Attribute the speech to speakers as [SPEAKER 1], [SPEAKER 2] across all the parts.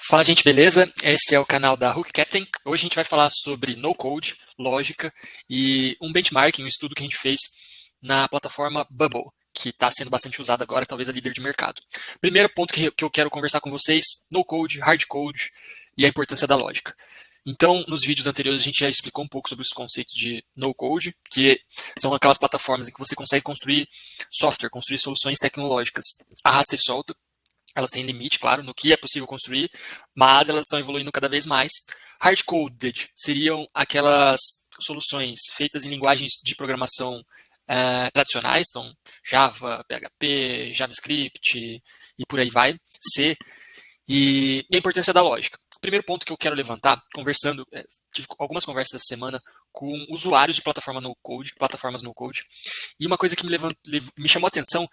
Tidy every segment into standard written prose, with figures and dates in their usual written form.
[SPEAKER 1] Fala, gente, beleza? Esse é o canal da Hook Captain. Hoje a gente vai falar sobre no-code, lógica e um benchmarking, um estudo que a gente fez na plataforma Bubble, que está sendo bastante usada agora, talvez a líder de mercado. Primeiro ponto que eu quero conversar com vocês, no-code, hard-code e a importância da lógica. Então, nos vídeos anteriores a gente já explicou um pouco sobre os conceitos de no-code, que são aquelas plataformas em que você consegue construir software, construir soluções tecnológicas, arrasta e solta. Elas têm limite, claro, no que é possível construir, mas elas estão evoluindo cada vez mais. Hard-coded seriam aquelas soluções feitas em linguagens de programação tradicionais, então Java, PHP, JavaScript e por aí vai, C, e a importância da lógica. O primeiro ponto que eu quero levantar, tive algumas conversas essa semana com usuários de plataformas no-code, e uma coisa que me chamou a atenção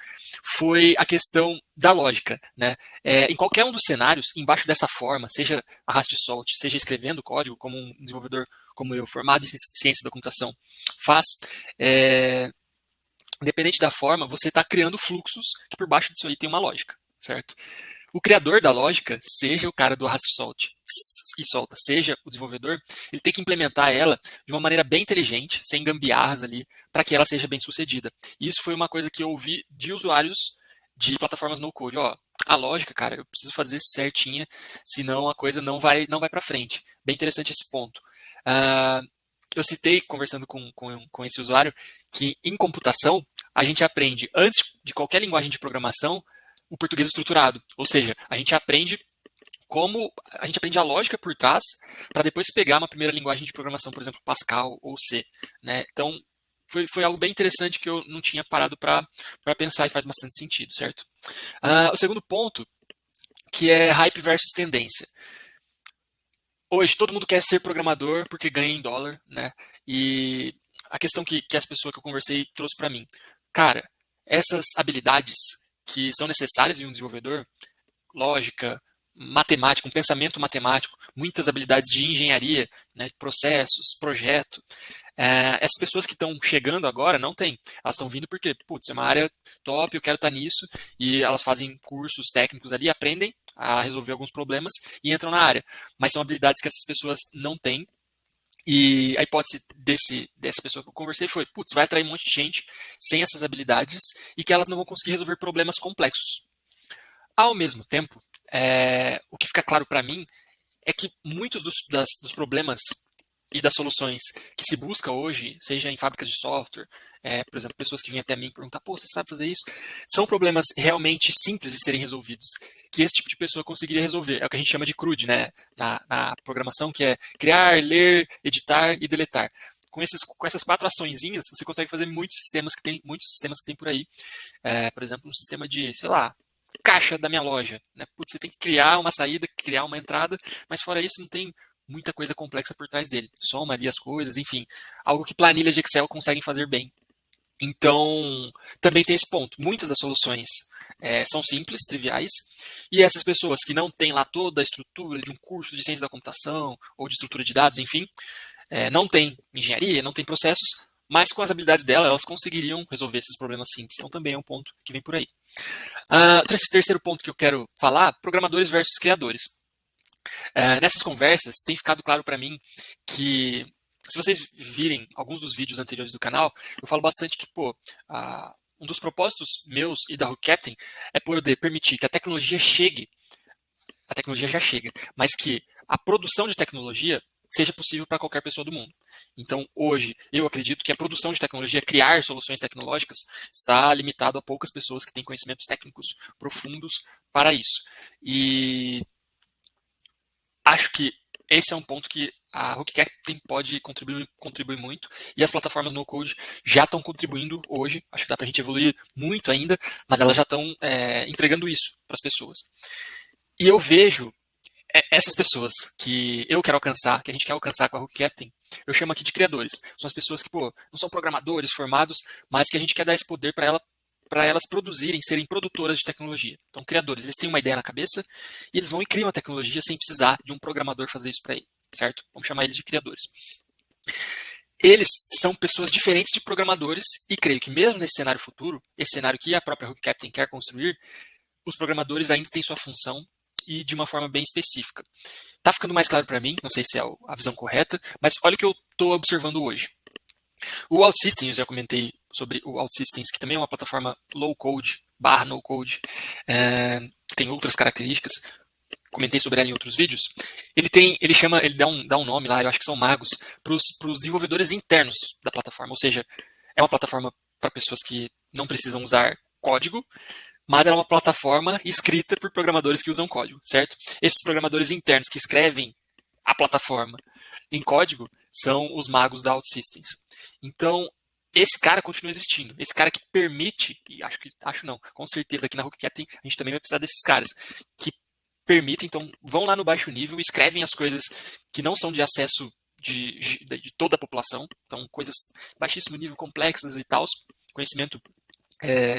[SPEAKER 1] foi a questão da lógica. Né? Em qualquer um dos cenários, embaixo dessa forma, seja arraste e solte, seja escrevendo código, como um desenvolvedor como eu, formado em ciência da computação, faz, independente da forma, você está criando fluxos que por baixo disso aí tem uma lógica, certo? O criador da lógica, seja o cara do arraste e solta, seja o desenvolvedor, ele tem que implementar ela de uma maneira bem inteligente, sem gambiarras ali, para que ela seja bem sucedida. E isso foi uma coisa que eu ouvi de usuários de plataformas no code. Ó, a lógica, cara, eu preciso fazer certinha, senão a coisa não vai para frente. Bem interessante esse ponto. Eu citei, conversando com esse usuário, que em computação a gente aprende, antes de qualquer linguagem de programação, o português estruturado. Ou seja, a gente aprende a lógica por trás para depois pegar uma primeira linguagem de programação, por exemplo, Pascal ou C. Né? Então, foi algo bem interessante que eu não tinha parado para pensar e faz bastante sentido, certo? O segundo ponto, que é hype versus tendência. Hoje, todo mundo quer ser programador porque ganha em dólar, né? E a questão que as pessoas que eu conversei trouxe para mim. Cara, essas habilidades que são necessárias em um desenvolvedor, lógica, matemática, um pensamento matemático, muitas habilidades de engenharia, né, processos, projeto. Essas pessoas que estão chegando agora não têm. Elas estão vindo porque, putz, é uma área top, eu quero estar nisso, e elas fazem cursos técnicos ali, aprendem a resolver alguns problemas e entram na área. Mas são habilidades que essas pessoas não têm. E a hipótese dessa pessoa que eu conversei foi, putz, vai atrair um monte de gente sem essas habilidades e que elas não vão conseguir resolver problemas complexos. Ao mesmo tempo, o que fica claro para mim é que muitos dos problemas e das soluções que se busca hoje, seja em fábricas de software, por exemplo, pessoas que vêm até mim perguntar, pô, você sabe fazer isso? São problemas realmente simples de serem resolvidos, que esse tipo de pessoa conseguiria resolver. É o que a gente chama de CRUD, né, na programação, que é criar, ler, editar e deletar. Com essas 4 açõezinhas, você consegue fazer muitos sistemas que tem por aí. Por exemplo, um sistema de, sei lá, caixa da minha loja. Né? Putz, você tem que criar uma saída, criar uma entrada, mas fora isso não tem muita coisa complexa por trás dele. Soma ali as coisas, enfim. Algo que planilhas de Excel conseguem fazer bem. Então, também tem esse ponto. Muitas das soluções são simples, triviais, e essas pessoas que não têm lá toda a estrutura de um curso de ciência da computação ou de estrutura de dados, enfim, não tem engenharia, não tem processos, mas com as habilidades dela, elas conseguiriam resolver esses problemas simples. Então, também é um ponto que vem por aí. Terceiro ponto que eu quero falar, programadores versus criadores. Nessas conversas, tem ficado claro para mim que, se vocês virem alguns dos vídeos anteriores do canal, eu falo bastante que, um dos propósitos meus e da Hook Captain é poder permitir que a tecnologia já chega, mas que a produção de tecnologia seja possível para qualquer pessoa do mundo. Então, hoje, eu acredito que a produção de tecnologia, criar soluções tecnológicas, está limitado a poucas pessoas que têm conhecimentos técnicos profundos para isso. E acho que esse é um ponto que a Hook Captain pode contribuir muito, e as plataformas no-code já estão contribuindo hoje. Acho que dá para a gente evoluir muito ainda, mas elas já estão entregando isso para as pessoas. E eu vejo essas pessoas que eu quero alcançar, que a gente quer alcançar com a Hook Captain, eu chamo aqui de criadores. São as pessoas que, não são programadores formados, mas que a gente quer dar esse poder para elas produzirem, serem produtoras de tecnologia. Então, criadores, eles têm uma ideia na cabeça e eles vão e criam a tecnologia sem precisar de um programador fazer isso para ele, certo? Vamos chamar eles de criadores. Eles são pessoas diferentes de programadores e creio que mesmo nesse cenário futuro, esse cenário que a própria Hook Captain quer construir, os programadores ainda têm sua função e de uma forma bem específica. Tá ficando mais claro para mim, não sei se é a visão correta, mas olha o que eu estou observando hoje. O OutSystems, eu já comentei sobre o OutSystems, que também é uma plataforma low-code, /no-code, que tem outras características, comentei sobre ela em outros vídeos. Ele dá um nome lá, eu acho que são magos, para os desenvolvedores internos da plataforma, ou seja, é uma plataforma para pessoas que não precisam usar código, mas ela é uma plataforma escrita por programadores que usam código, certo? Esses programadores internos que escrevem a plataforma em código são os magos da OutSystems. Então, esse cara continua existindo. Esse cara que permite, e acho não, com certeza aqui na Rookcaptain a gente também vai precisar desses caras, que permitem, então, vão lá no baixo nível, escrevem as coisas que não são de acesso de toda a população, então coisas baixíssimo nível, complexas e tal, conhecimento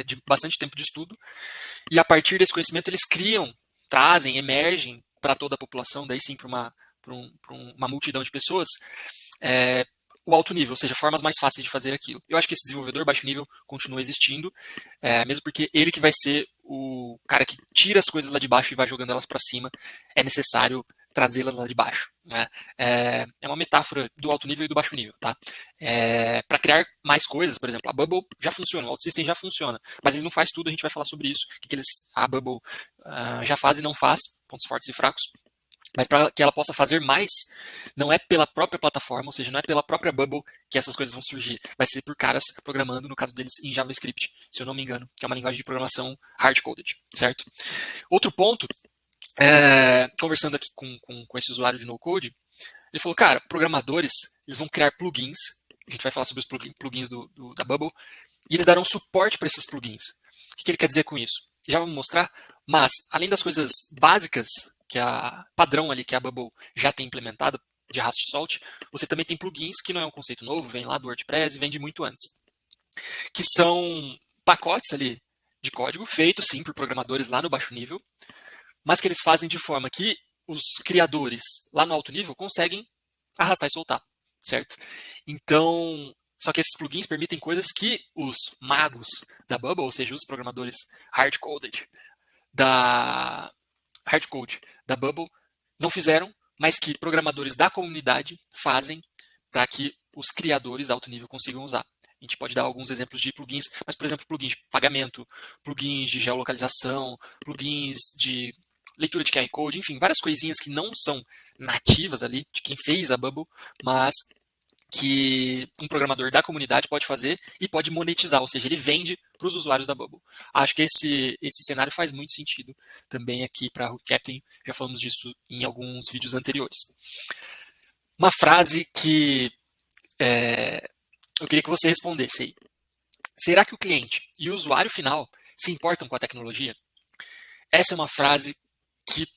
[SPEAKER 1] de bastante tempo de estudo, e a partir desse conhecimento eles criam, trazem, emergem para toda a população, daí sim para uma multidão de pessoas, o alto nível, ou seja, formas mais fáceis de fazer aquilo. Eu acho que esse desenvolvedor baixo nível continua existindo, mesmo porque ele que vai ser o cara que tira as coisas lá de baixo e vai jogando elas para cima, é necessário trazê-las lá de baixo. Né? É uma metáfora do alto nível e do baixo nível. Tá? Para criar mais coisas, por exemplo, a Bubble já funciona, o OutSystem já funciona, mas ele não faz tudo, a gente vai falar sobre isso, o que a Bubble já faz e não faz, pontos fortes e fracos. Mas para que ela possa fazer mais, não é pela própria plataforma, ou seja, não é pela própria Bubble que essas coisas vão surgir. Vai ser por caras programando, no caso deles, em JavaScript, se eu não me engano, que é uma linguagem de programação hard-coded, certo? Outro ponto, conversando aqui com esse usuário de no-code, ele falou, cara, programadores, eles vão criar plugins, a gente vai falar sobre os plugins da Bubble, e eles darão suporte para esses plugins. O que ele quer dizer com isso? Já vamos mostrar, mas além das coisas básicas, que a padrão ali que a Bubble já tem implementado, de Rust Salt, você também tem plugins, que não é um conceito novo, vem lá do WordPress e vem de muito antes, que são pacotes ali de código, feitos sim por programadores lá no baixo nível, mas que eles fazem de forma que os criadores lá no alto nível conseguem arrastar e soltar, certo? Então, só que esses plugins permitem coisas que os magos da Bubble, ou seja, os programadores hard-coded da Bubble, não fizeram, mas que programadores da comunidade fazem para que os criadores alto nível consigam usar. A gente pode dar alguns exemplos de plugins, mas, por exemplo, plugins de pagamento, plugins de geolocalização, plugins de leitura de QR Code, enfim, várias coisinhas que não são nativas ali de quem fez a Bubble, mas que um programador da comunidade pode fazer e pode monetizar, ou seja, ele vende para os usuários da Bubble. Acho que esse cenário faz muito sentido também aqui para a Rookcaptain, já falamos disso em alguns vídeos anteriores. Uma frase que eu queria que você respondesse aí. Será que o cliente e o usuário final se importam com a tecnologia? Essa é uma frase que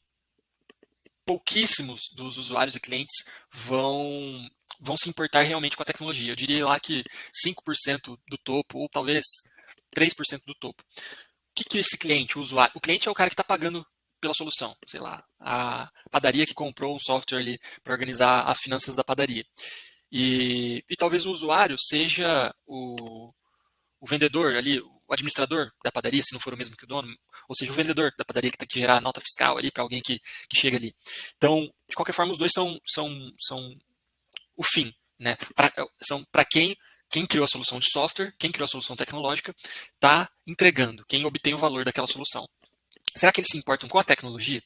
[SPEAKER 1] pouquíssimos dos usuários e clientes vão se importar realmente com a tecnologia. Eu diria lá que 5% do topo, ou talvez 3% do topo. O que esse cliente, o usuário? O cliente é o cara que está pagando pela solução, sei lá, a padaria que comprou um software ali para organizar as finanças da padaria. E talvez o usuário seja o vendedor ali, o administrador da padaria, se não for o mesmo que o dono, ou seja, o vendedor da padaria que tem que gerar a nota fiscal ali para alguém que chega ali. Então, de qualquer forma, os dois são o fim, né? São para quem criou a solução de software, quem criou a solução tecnológica, está entregando, quem obtém o valor daquela solução. Será que eles se importam com a tecnologia?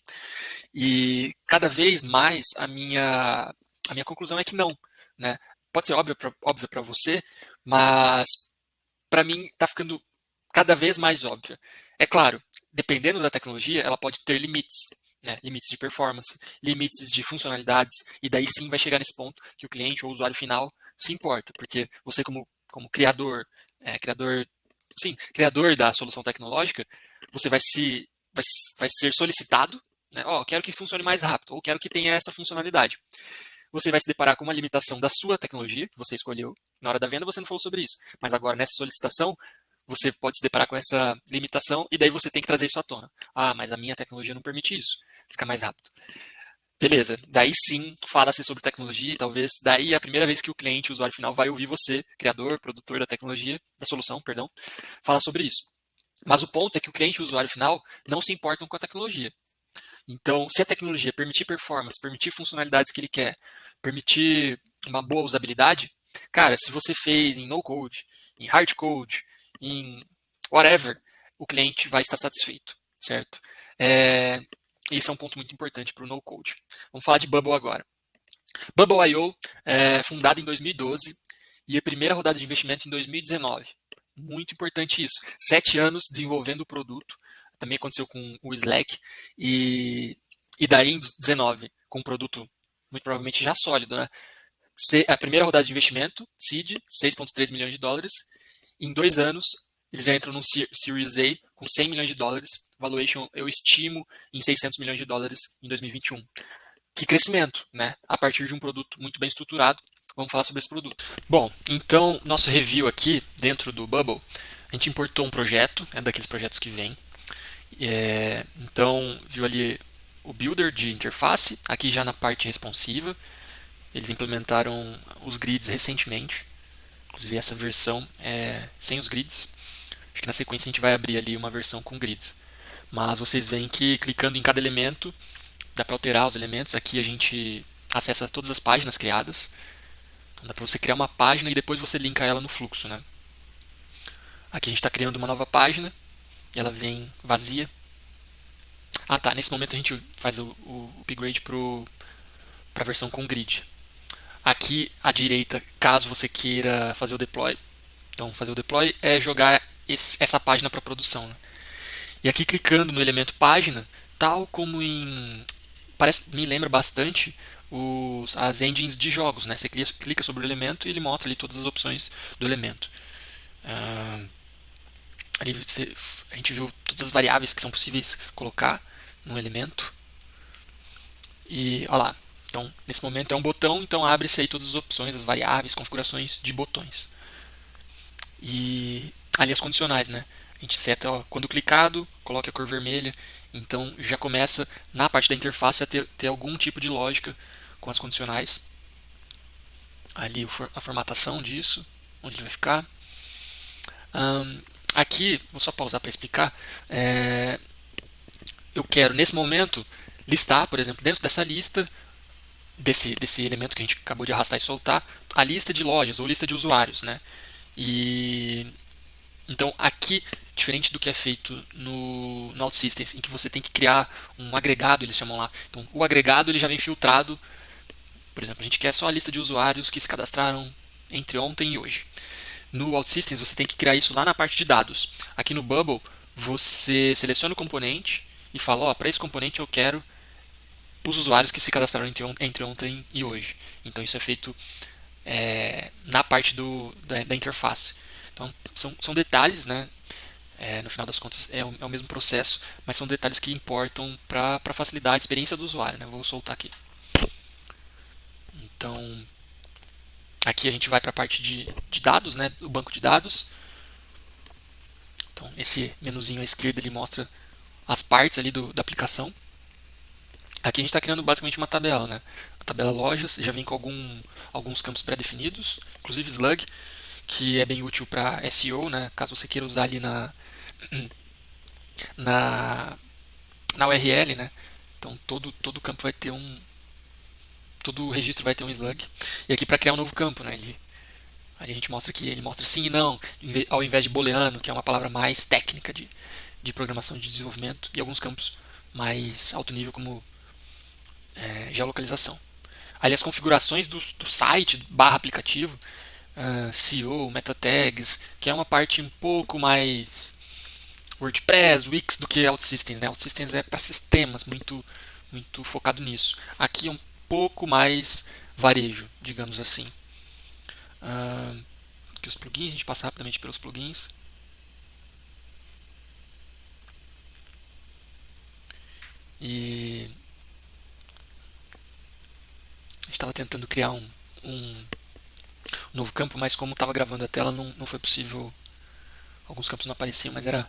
[SPEAKER 1] E cada vez mais a minha conclusão é que não, né? Pode ser óbvio para você, mas para mim está ficando cada vez mais óbvia. É claro, dependendo da tecnologia, ela pode ter limites, né? Limites de performance, limites de funcionalidades, e daí sim vai chegar nesse ponto que o cliente ou o usuário final se importa, porque você como criador, criador da solução tecnológica, você vai ser solicitado, né? Quero que funcione mais rápido, ou quero que tenha essa funcionalidade. Você vai se deparar com uma limitação da sua tecnologia, que você escolheu. Na hora da venda você não falou sobre isso, mas agora nessa solicitação você pode se deparar com essa limitação e daí você tem que trazer isso à tona. Mas a minha tecnologia não permite isso, fica mais rápido. Beleza, daí sim fala-se sobre tecnologia e talvez daí é a primeira vez que o cliente, o usuário final, vai ouvir você, criador, produtor da tecnologia, da solução, perdão, falar sobre isso. Mas o ponto é que o cliente e o usuário final não se importam com a tecnologia. Então, se a tecnologia permitir performance, permitir funcionalidades que ele quer, permitir uma boa usabilidade, cara, se você fez em no code, em hard code, em whatever, o cliente vai estar satisfeito, certo? Esse é um ponto muito importante para o no code. Vamos falar de Bubble agora. Bubble.io é fundada em 2012 e a primeira rodada de investimento em 2019. Muito importante isso. 7 anos desenvolvendo o produto. Também aconteceu com o Slack. E daí em 19, com um produto muito provavelmente já sólido, né? A primeira rodada de investimento, seed, 6,3 milhões de dólares. Em 2 anos, eles já entram no Series A com 100 milhões de dólares. Valuation eu estimo em 600 milhões de dólares em 2021. Que crescimento, né? A partir de um produto muito bem estruturado. Vamos falar sobre esse produto. Bom, então, nosso review aqui, dentro do Bubble, a gente importou um projeto, é daqueles projetos que vem. Então, viu ali o builder de interface, aqui já na parte responsiva. Eles implementaram os grids recentemente. Inclusive, essa versão é sem os grids. Acho que na sequência a gente vai abrir ali uma versão com grids. Mas vocês veem que clicando em cada elemento, dá para alterar os elementos. Aqui a gente acessa todas as páginas criadas. Então dá para você criar uma página e depois você linka ela no fluxo, né? Aqui a gente está criando uma nova página. Ela vem vazia. Ah tá, nesse momento a gente faz o upgrade para a versão com grid. Aqui à direita, caso você queira fazer o deploy. Então fazer o deploy é jogar essa página para produção, né? E aqui clicando no elemento página, tal como me lembra bastante as engines de jogos, né? Você clica sobre o elemento e ele mostra ali todas as opções do elemento. Ali a gente viu todas as variáveis que são possíveis colocar no elemento. E olha lá. Então, nesse momento é um botão, então abre-se aí todas as opções, as variáveis, configurações de botões. E ali as condicionais, né? A gente seta, ó, quando clicado, coloca a cor vermelha. Então já começa na parte da interface a ter algum tipo de lógica com as condicionais. Ali a formatação disso, onde ele vai ficar. Aqui, vou só pausar para explicar. Eu quero, nesse momento, listar, por exemplo, dentro dessa lista, desse elemento que a gente acabou de arrastar e soltar, a lista de lojas ou lista de usuários, né? E então aqui, diferente do que é feito no OutSystems, em que você tem que criar um agregado, eles chamam lá. Então o agregado ele já vem filtrado. Por exemplo, a gente quer só a lista de usuários que se cadastraram entre ontem e hoje. No OutSystems você tem que criar isso lá na parte de dados. Aqui no Bubble você seleciona o componente e fala, ó, para esse componente eu quero os usuários que se cadastraram entre ontem e hoje. Então isso é feito na parte da interface. Então são detalhes, né? No final das contas é o mesmo processo, mas são detalhes que importam para facilitar a experiência do usuário, né? Vou soltar aqui. Então aqui a gente vai para a parte de dados, né? O banco de dados. Então esse menuzinho à esquerda ele mostra as partes ali da aplicação. Aqui a gente está criando basicamente uma tabela, né? A tabela lojas já vem com alguns campos pré-definidos, inclusive slug, que é bem útil para SEO, né? Caso você queira usar ali na URL, né? Então todo campo vai ter todo o registro vai ter um slug. E aqui para criar um novo campo, né? Ali a gente mostra que ele mostra sim e não, ao invés de booleano, que é uma palavra mais técnica de programação de desenvolvimento, e alguns campos mais alto nível como geolocalização. Ali as configurações do site barra aplicativo, SEO, meta tags, que é uma parte um pouco mais WordPress, Wix do que OutSystems, né? OutSystems é para sistemas, muito focado nisso. Aqui é um pouco mais varejo, digamos assim. Aqui os plugins, a gente passa rapidamente pelos plugins. E a gente estava tentando criar um novo campo, mas como estava gravando a tela não foi possível. Alguns campos não apareciam, mas era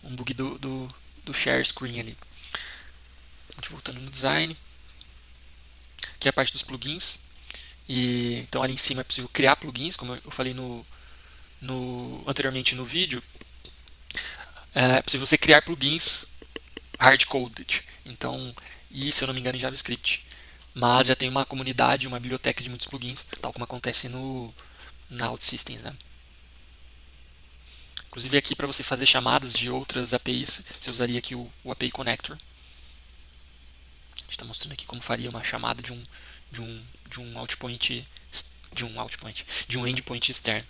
[SPEAKER 1] um bug do share screen ali. A gente voltando no design. Aqui é a parte dos plugins. Então ali em cima é possível criar plugins, como eu falei anteriormente no vídeo. É possível você criar plugins hard-coded. Então e, se eu não me engano, em JavaScript. Mas já tem uma comunidade, uma biblioteca de muitos plugins, tal como acontece na OutSystems, né? Inclusive aqui para você fazer chamadas de outras APIs, você usaria aqui o API Connector. A gente está mostrando aqui como faria uma chamada de um, de um outpoint de um endpoint externo.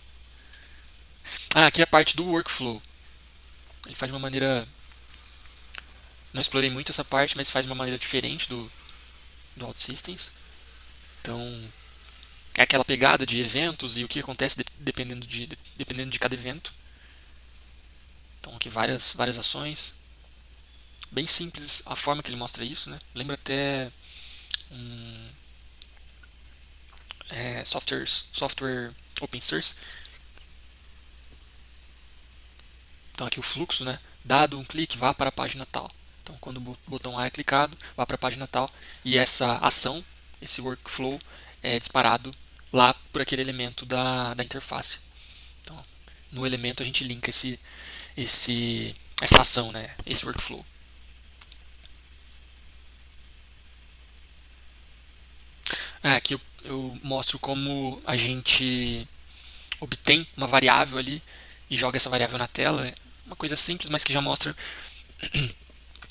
[SPEAKER 1] Aqui é a parte do workflow. Ele faz de uma maneira, não explorei muito essa parte, mas faz de uma maneira diferente do OutSystems. Então, é aquela pegada de eventos e o que acontece dependendo de cada evento. Então, aqui várias ações. Bem simples a forma que ele mostra isso, né? Lembra até um software open source. Então, aqui o fluxo, né? Dado um clique, vá para a página tal. Então, quando o botão A é clicado, vá para a página tal. E essa ação, esse workflow, é disparado lá por aquele elemento da interface. Então, no elemento a gente linka essa ação, né? Esse workflow. Aqui eu mostro como a gente obtém uma variável ali e joga essa variável na tela. É uma coisa simples, mas que já mostra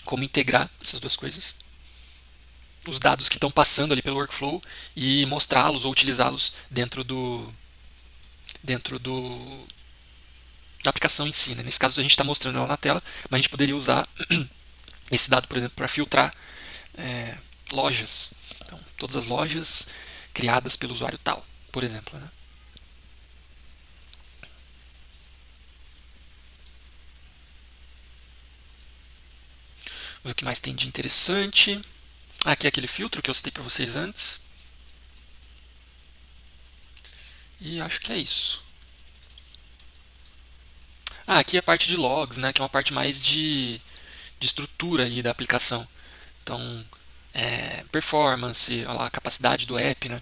[SPEAKER 1] como integrar essas duas coisas. Os dados que estão passando ali pelo workflow e mostrá-los ou utilizá-los dentro da aplicação em si. Né? Nesse caso a gente está mostrando ela na tela, mas a gente poderia usar esse dado, por exemplo, para filtrar lojas. Então, todas as lojas criadas pelo usuário tal, por exemplo. Né? O que mais tem de interessante? Aqui é aquele filtro que eu citei para vocês antes. E acho que é isso. Aqui é a parte de logs, né, que é uma parte mais de estrutura ali da aplicação. Então, performance, olha lá, capacidade do app, né?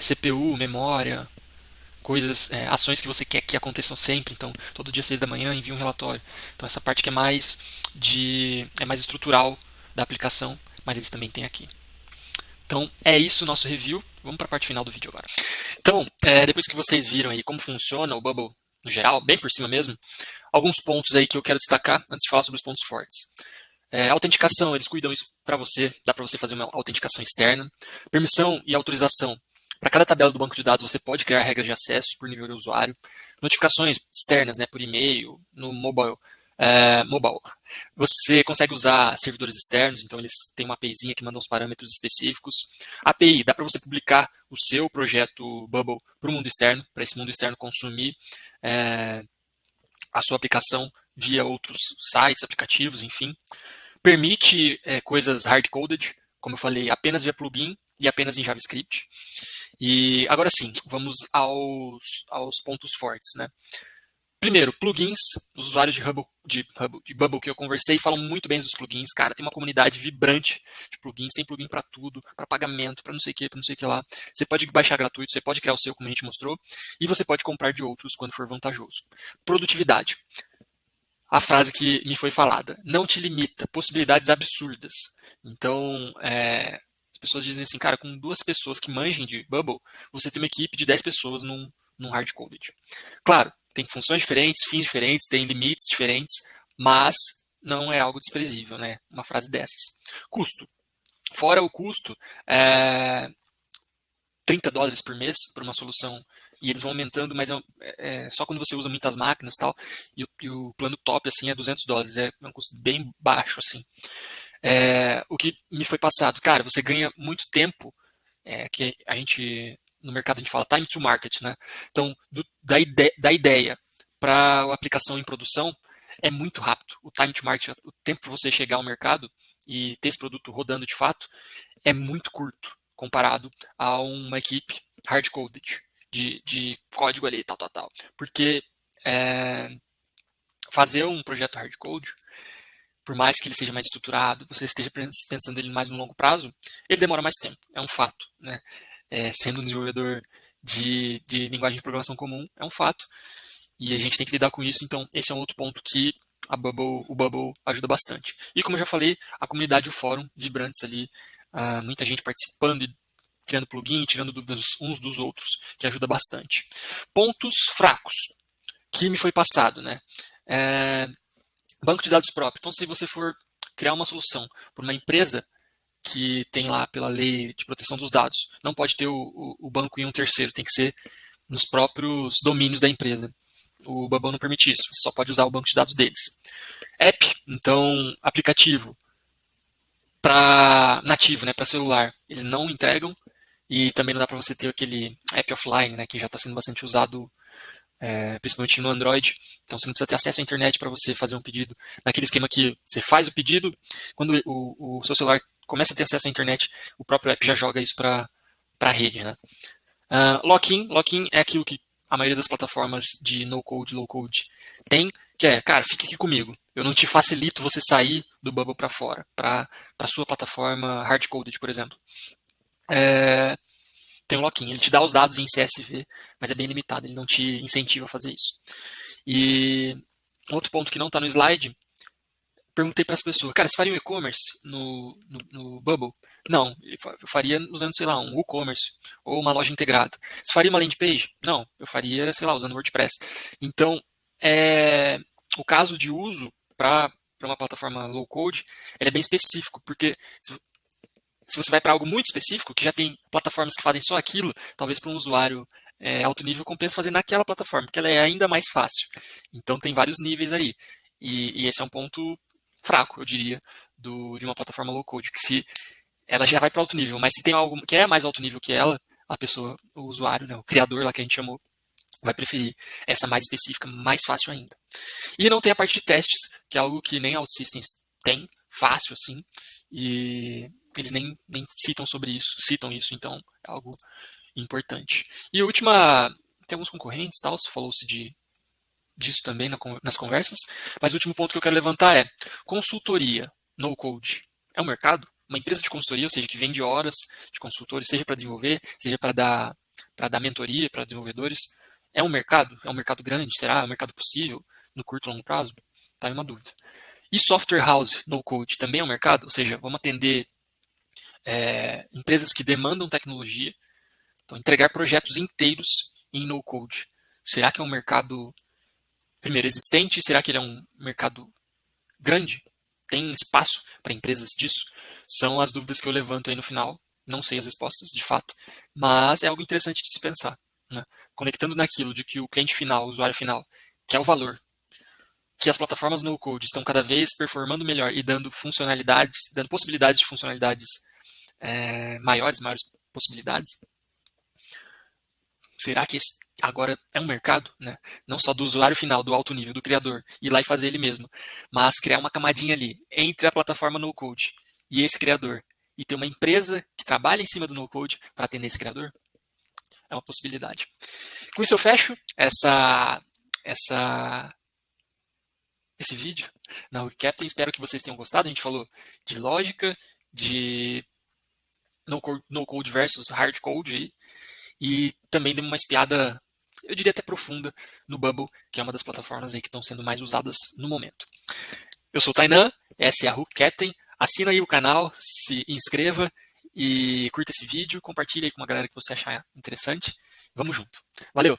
[SPEAKER 1] CPU, memória, coisas, ações que você quer que aconteçam sempre. Então, todo dia 6 da manhã envia um relatório. Então, essa parte que é mais estrutural da aplicação, mas eles também têm aqui. Então, é isso o nosso review. Vamos para a parte final do vídeo agora. Então, depois que vocês viram aí como funciona o Bubble no geral, bem por cima mesmo, alguns pontos aí que eu quero destacar antes de falar sobre os pontos fortes. Autenticação, eles cuidam isso para você, dá para você fazer uma autenticação externa. Permissão e autorização. Para cada tabela do banco de dados, você pode criar regras de acesso por nível de usuário. Notificações externas, né, por e-mail, no mobile. Você consegue usar servidores externos, então eles têm uma APIzinha que manda uns parâmetros específicos. API, dá para você publicar o seu projeto Bubble para o mundo externo, para esse mundo externo consumir a sua aplicação via outros sites, aplicativos, enfim. Permite coisas hard-coded, como eu falei, apenas via plugin e apenas em JavaScript. E agora sim, vamos aos pontos fortes, né? Primeiro, plugins. Os usuários de Bubble que eu conversei falam muito bem dos plugins. Cara, tem uma comunidade vibrante de plugins. Tem plugin para tudo, para pagamento, para não sei o que, para não sei o que lá. Você pode baixar gratuito, você pode criar o seu, como a gente mostrou, e você pode comprar de outros quando for vantajoso. Produtividade. A frase que me foi falada. Não te limita, possibilidades absurdas. Então, as pessoas dizem assim, cara, com 2 pessoas que manjem de Bubble, você tem uma equipe de 10 pessoas num hard-coded. Claro, tem funções diferentes, fins diferentes, tem limites diferentes, mas não é algo desprezível, né? Uma frase dessas. Custo. Fora o custo, $30 por mês por uma solução e eles vão aumentando, mas só quando você usa muitas máquinas e tal, e o plano top assim é $200, é um custo bem baixo assim. O que me foi passado, cara, você ganha muito tempo, que a gente no mercado a gente fala time to market, né? Então da ideia para a aplicação em produção é muito rápido. O time to market, o tempo para você chegar ao mercado e ter esse produto rodando de fato é muito curto comparado a uma equipe hard-coded de código ali, tal. Porque fazer um projeto hard-code, por mais que ele seja mais estruturado, você esteja pensando ele mais no longo prazo, ele demora mais tempo, é um fato. Né? Sendo um desenvolvedor de linguagem de programação comum, é um fato. E a gente tem que lidar com isso, então esse é um outro ponto que o Bubble ajuda bastante. E como eu já falei, a comunidade, o fórum, vibrantes ali, muita gente participando e criando plugin, tirando dúvidas uns dos outros, que ajuda bastante. Pontos fracos que me foi passado, né? Banco de dados próprio. Então, se você for criar uma solução para uma empresa que tem lá pela lei de proteção dos dados, não pode ter o banco em um terceiro, tem que ser nos próprios domínios da empresa. O Bubble não permite isso, você só pode usar o banco de dados deles. App, então, aplicativo para nativo, né, para celular, eles não entregam e também não dá para você ter aquele app offline, né, que já está sendo bastante usado, principalmente no Android. Então você não precisa ter acesso à internet para você fazer um pedido. Naquele esquema que você faz o pedido, quando o seu celular começa a ter acesso à internet, o próprio app já joga isso para a rede, né? Lock-in é aquilo que a maioria das plataformas de no-code, low-code tem, que é, cara, fique aqui comigo. Eu não te facilito você sair do Bubble para fora, para a sua plataforma hard-coded, por exemplo. Tem um lock-in, ele te dá os dados em CSV, mas é bem limitado, ele não te incentiva a fazer isso. E outro ponto que não está no slide, perguntei para as pessoas, cara, você faria um e-commerce no Bubble? Não, eu faria usando, sei lá, um WooCommerce ou uma loja integrada. Você faria uma landing page? Não, eu faria, sei lá, usando WordPress. Então, o caso de uso para uma plataforma low code, ele é bem específico, porque se você vai para algo muito específico, que já tem plataformas que fazem só aquilo, talvez para um usuário alto nível compensa fazer naquela plataforma, porque ela é ainda mais fácil. Então tem vários níveis aí. E esse é um ponto fraco, eu diria, de uma plataforma low code, que se ela já vai para alto nível, mas se tem algo que é mais alto nível que ela, a pessoa, o usuário, né, o criador lá que a gente chamou, vai preferir essa mais específica, mais fácil ainda. E não tem a parte de testes, que é algo que nem OutSystems tem, fácil assim, e eles nem citam sobre isso, então é algo importante. E a última, tem alguns concorrentes, tal, falou-se disso também nas conversas, mas o último ponto que eu quero levantar é consultoria no code. É um mercado? Uma empresa de consultoria, ou seja, que vende horas de consultores, seja para desenvolver, seja para dar mentoria para desenvolvedores, é um mercado? É um mercado grande? Será? É um mercado possível no curto e longo prazo? Tá aí uma dúvida. E software house no code também é um mercado? Ou seja, vamos atender empresas que demandam tecnologia, então entregar projetos inteiros em no code. Será que é um mercado, primeiro, existente? Será que ele é um mercado grande? Tem espaço para empresas disso? São as dúvidas que eu levanto aí no final. Não sei as respostas, de fato, mas é algo interessante de se pensar. Né? Conectando naquilo de que o cliente final, o usuário final, quer o valor, que as plataformas no code estão cada vez performando melhor e dando funcionalidades, dando possibilidades de funcionalidades maiores possibilidades. Será que agora é um mercado, né? Não só do usuário final, do alto nível, do criador, ir lá e fazer ele mesmo, mas criar uma camadinha ali entre a plataforma no code e esse criador e ter uma empresa que trabalha em cima do no code para atender esse criador? É uma possibilidade. Com isso eu fecho esse vídeo na Captain. Espero que vocês tenham gostado. A gente falou de lógica, de no code versus hard code aí, e também deu uma espiada, eu diria até profunda, no Bubble, que é uma das plataformas aí que estão sendo mais usadas no momento. Eu sou o Tainan, essa é a Hook Captain. Assina aí o canal, se inscreva e curta esse vídeo, compartilhe aí com uma galera que você achar interessante. Vamos junto. Valeu!